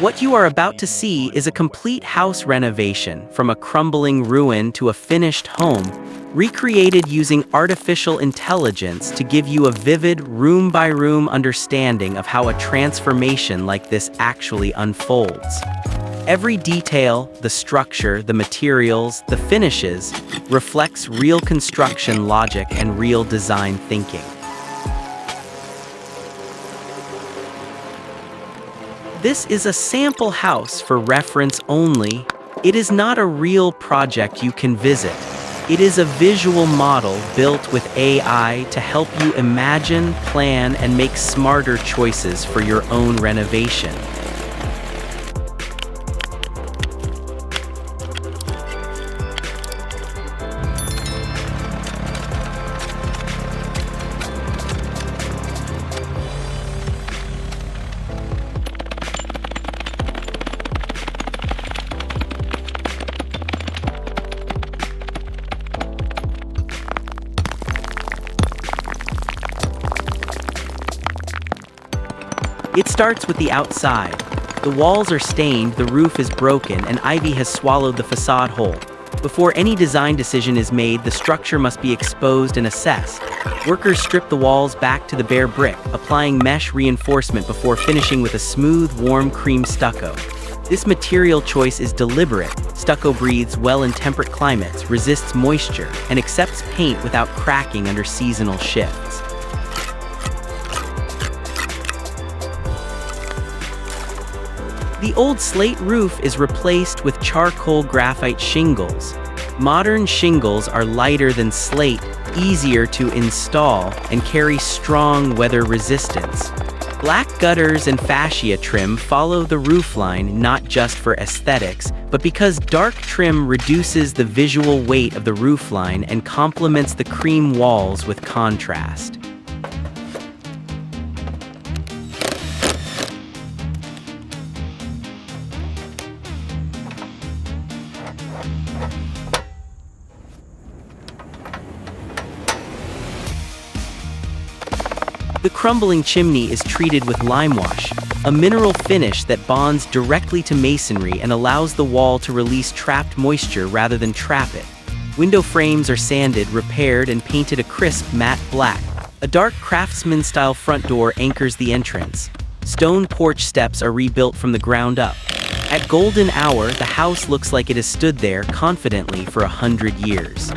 What you are about to see is a complete house renovation, from a crumbling ruin to a finished home, recreated using artificial intelligence to give you a vivid room-by-room understanding of how a transformation like this actually unfolds. Every detail, the structure, the materials, the finishes, reflects real construction logic and real design thinking. This is a sample house for reference only. It is not a real project you can visit. It is a visual model built with AI to help you imagine, plan, and make smarter choices for your own renovation. It starts with the outside. The walls are stained, the roof is broken, and ivy has swallowed the facade whole. Before any design decision is made, the structure must be exposed and assessed. Workers strip the walls back to the bare brick, applying mesh reinforcement before finishing with a smooth, warm cream stucco. This material choice is deliberate. Stucco breathes well in temperate climates, resists moisture, and accepts paint without cracking under seasonal shifts. The old slate roof is replaced with charcoal graphite shingles. Modern shingles are lighter than slate, easier to install, and carry strong weather resistance. Black gutters and fascia trim follow the roofline not just for aesthetics, but because dark trim reduces the visual weight of the roofline and complements the cream walls with contrast. The crumbling chimney is treated with lime wash, a mineral finish that bonds directly to masonry and allows the wall to release trapped moisture rather than trap it. Window frames are sanded, repaired, and painted a crisp matte black. A dark craftsman-style front door anchors the entrance. Stone porch steps are rebuilt from the ground up. At golden hour, the house looks like it has stood there confidently for 100 years.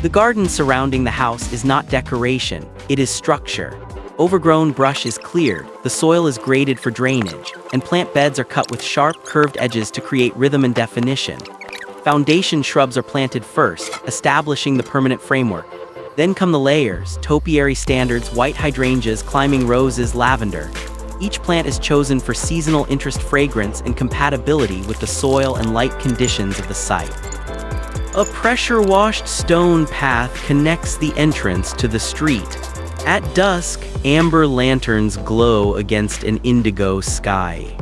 The garden surrounding the house is not decoration, it is structure. Overgrown brush is cleared, the soil is graded for drainage, and plant beds are cut with sharp, curved edges to create rhythm and definition. Foundation shrubs are planted first, establishing the permanent framework. Then come the layers: topiary standards, white hydrangeas, climbing roses, lavender. Each plant is chosen for seasonal interest, fragrance, and compatibility with the soil and light conditions of the site. A pressure-washed stone path connects the entrance to the street. At dusk, amber lanterns glow against an indigo sky.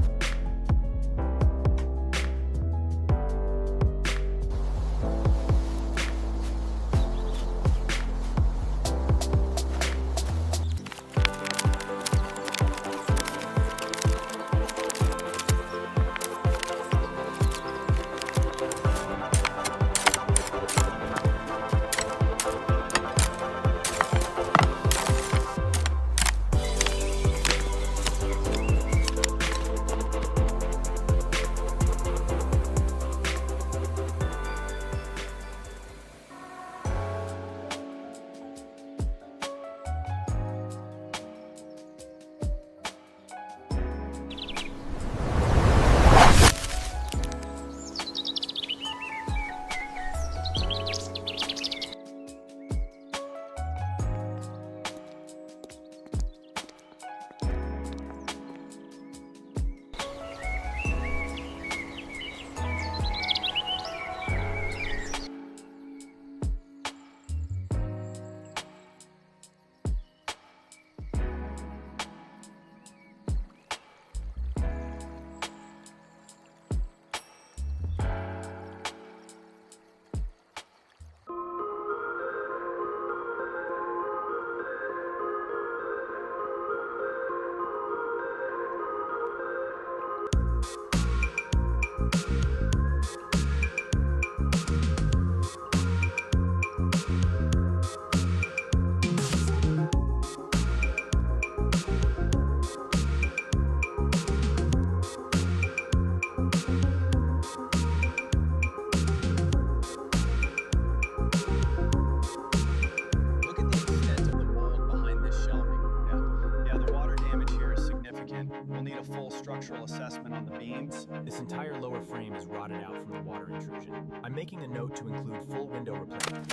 structural assessment on the beams. This entire lower frame is rotted out from the water intrusion. I'm making a note to include full window replacement.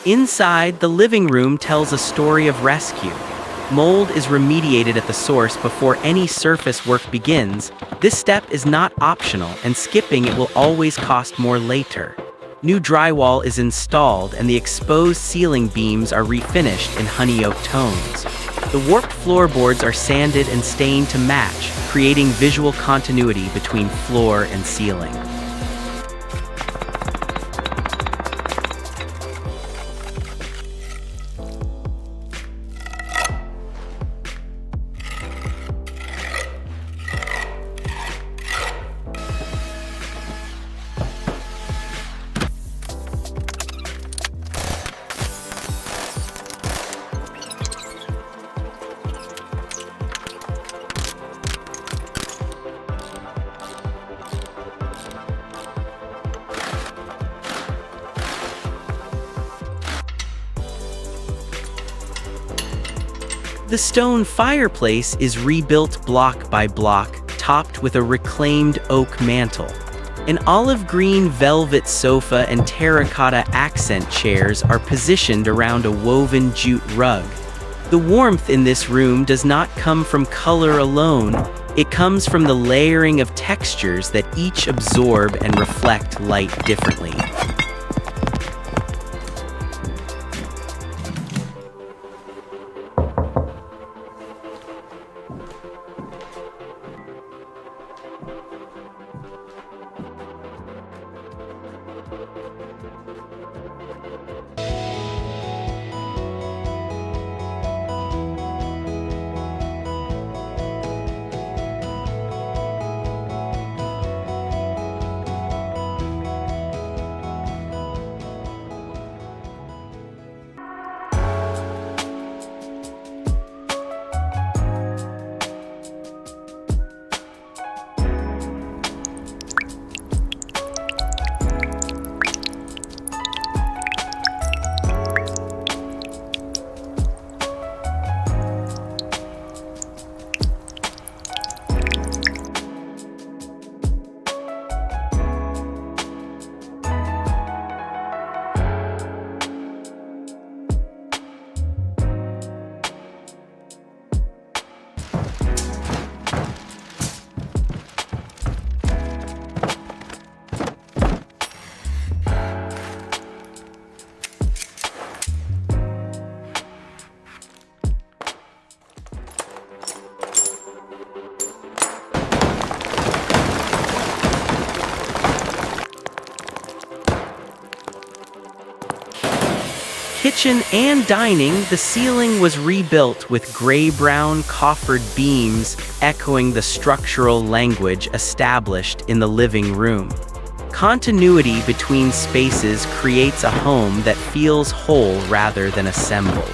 Inside, the living room tells a story of rescue. Mold is remediated at the source before any surface work begins. This step is not optional, and skipping it will always cost more later. New drywall is installed and the exposed ceiling beams are refinished in honey oak tones. The warped floorboards are sanded and stained to match, creating visual continuity between floor and ceiling. The stone fireplace is rebuilt block by block, topped with a reclaimed oak mantel. An olive green velvet sofa and terracotta accent chairs are positioned around a woven jute rug. The warmth in this room does not come from color alone, it comes from the layering of textures that each absorb and reflect light differently. Kitchen and dining, the ceiling was rebuilt with gray-brown coffered beams echoing the structural language established in the living room. Continuity between spaces creates a home that feels whole rather than assembled.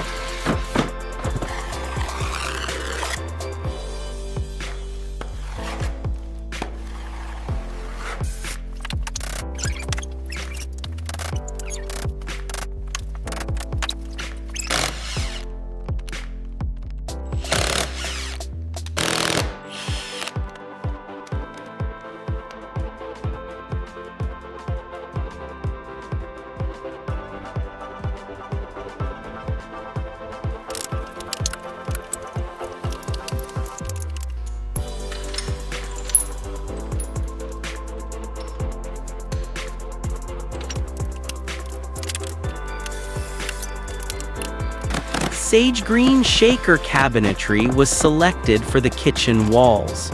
Sage green shaker cabinetry was selected for the kitchen walls.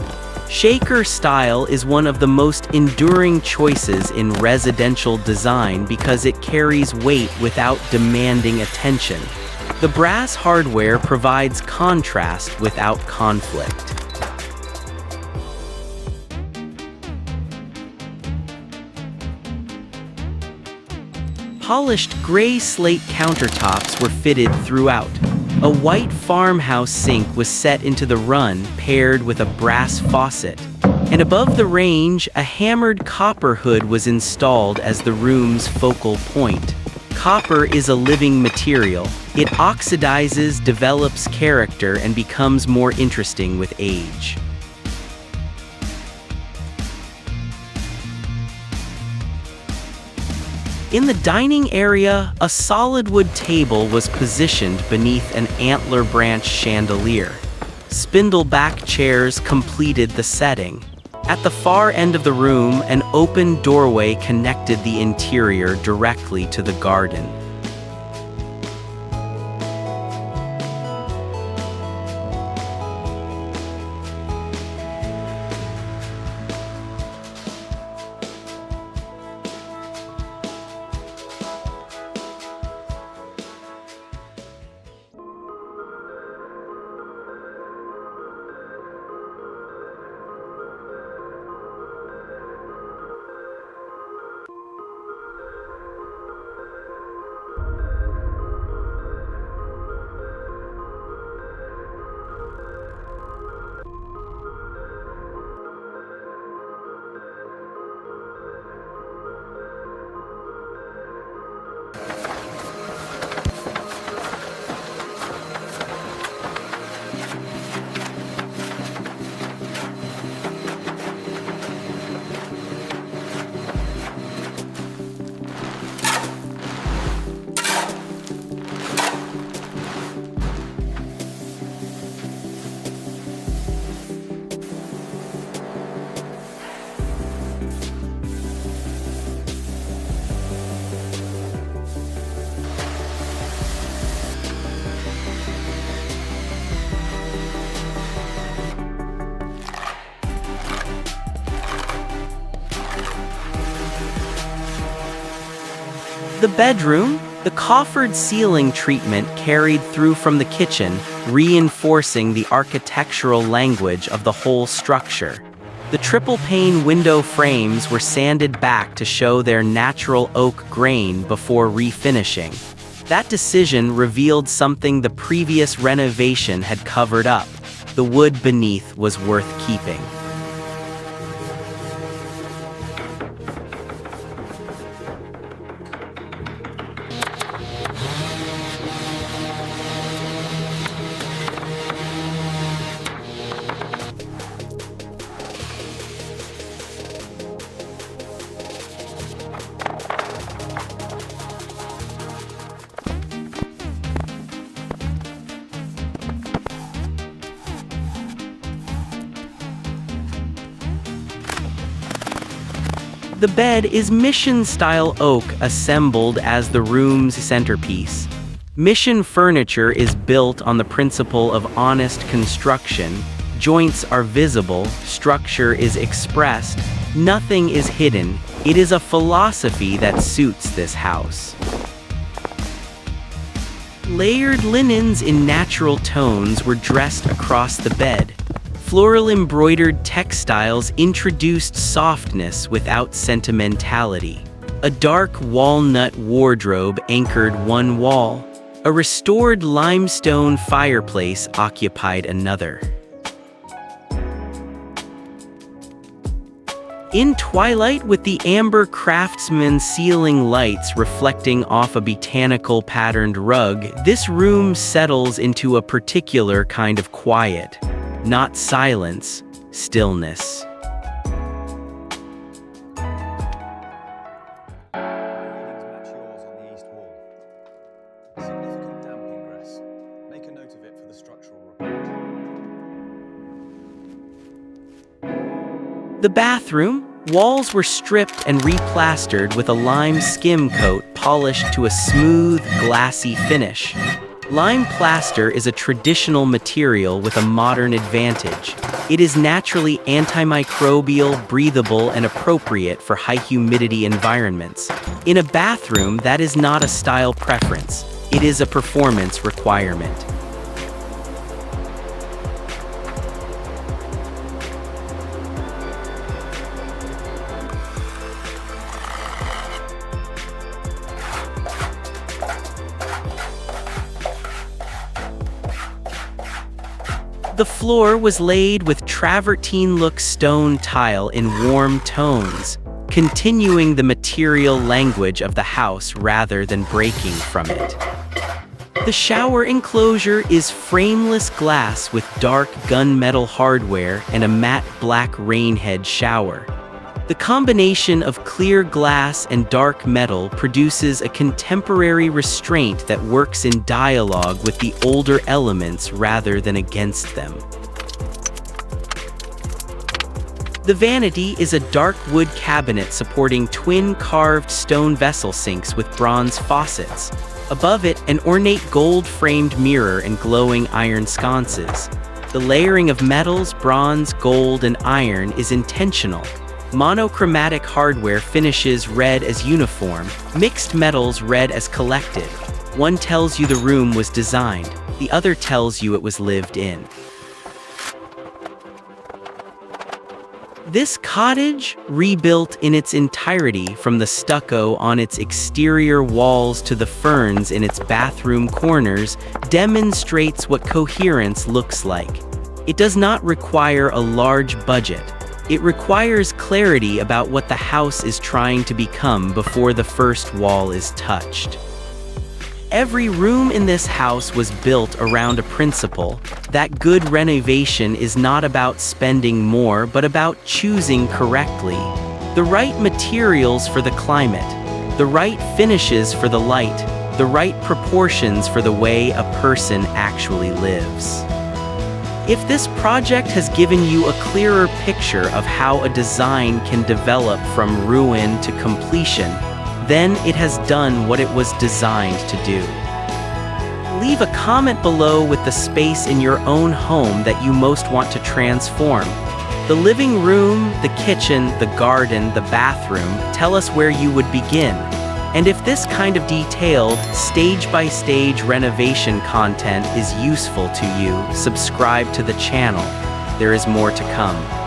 Shaker style is one of the most enduring choices in residential design because it carries weight without demanding attention. The brass hardware provides contrast without conflict. Polished gray slate countertops were fitted throughout. A white farmhouse sink was set into the run, paired with a brass faucet. And above the range, a hammered copper hood was installed as the room's focal point. Copper is a living material. It oxidizes, develops character, and becomes more interesting with age. In the dining area, a solid wood table was positioned beneath an antler branch chandelier. Spindle-back chairs completed the setting. At the far end of the room, an open doorway connected the interior directly to the garden. The bedroom, the coffered ceiling treatment carried through from the kitchen, reinforcing the architectural language of the whole structure. The triple-pane window frames were sanded back to show their natural oak grain before refinishing. That decision revealed something the previous renovation had covered up. The wood beneath was worth keeping. The bed is Mission-style oak assembled as the room's centerpiece. Mission furniture is built on the principle of honest construction. Joints are visible, structure is expressed, nothing is hidden. It is a philosophy that suits this house. Layered linens in natural tones were dressed across the bed. Floral embroidered textiles introduced softness without sentimentality. A dark walnut wardrobe anchored one wall. A restored limestone fireplace occupied another. In twilight, with the amber craftsman ceiling lights reflecting off a botanical patterned rug, this room settles into a particular kind of quiet. Not silence, stillness. Match yours on the east wall. Significant damp ingress. Make a note of it for the structural report. The bathroom, walls were stripped and replastered with a lime skim coat polished to a smooth, glassy finish. Lime plaster is a traditional material with a modern advantage. It is naturally antimicrobial, breathable, and appropriate for high humidity environments. In a bathroom, that is not a style preference. It is a performance requirement. The floor was laid with travertine-look stone tile in warm tones, continuing the material language of the house rather than breaking from it. The shower enclosure is frameless glass with dark gunmetal hardware and a matte black rainhead shower. The combination of clear glass and dark metal produces a contemporary restraint that works in dialogue with the older elements rather than against them. The vanity is a dark wood cabinet supporting twin carved stone vessel sinks with bronze faucets. Above it, an ornate gold-framed mirror and glowing iron sconces. The layering of metals, bronze, gold, and iron is intentional. Monochromatic hardware finishes red as uniform, mixed metals red as collective. One tells you the room was designed, the other tells you it was lived in. This cottage, rebuilt in its entirety from the stucco on its exterior walls to the ferns in its bathroom corners, demonstrates what coherence looks like. It does not require a large budget. It requires clarity about what the house is trying to become before the first wall is touched. Every room in this house was built around a principle that good renovation is not about spending more but about choosing correctly. The right materials for the climate, the right finishes for the light, the right proportions for the way a person actually lives. If this project has given you a clearer picture of how a design can develop from ruin to completion, then it has done what it was designed to do. Leave a comment below with the space in your own home that you most want to transform. The living room, the kitchen, the garden, the bathroom, tell us where you would begin. And if this kind of detailed, stage-by-stage renovation content is useful to you, subscribe to the channel. There is more to come.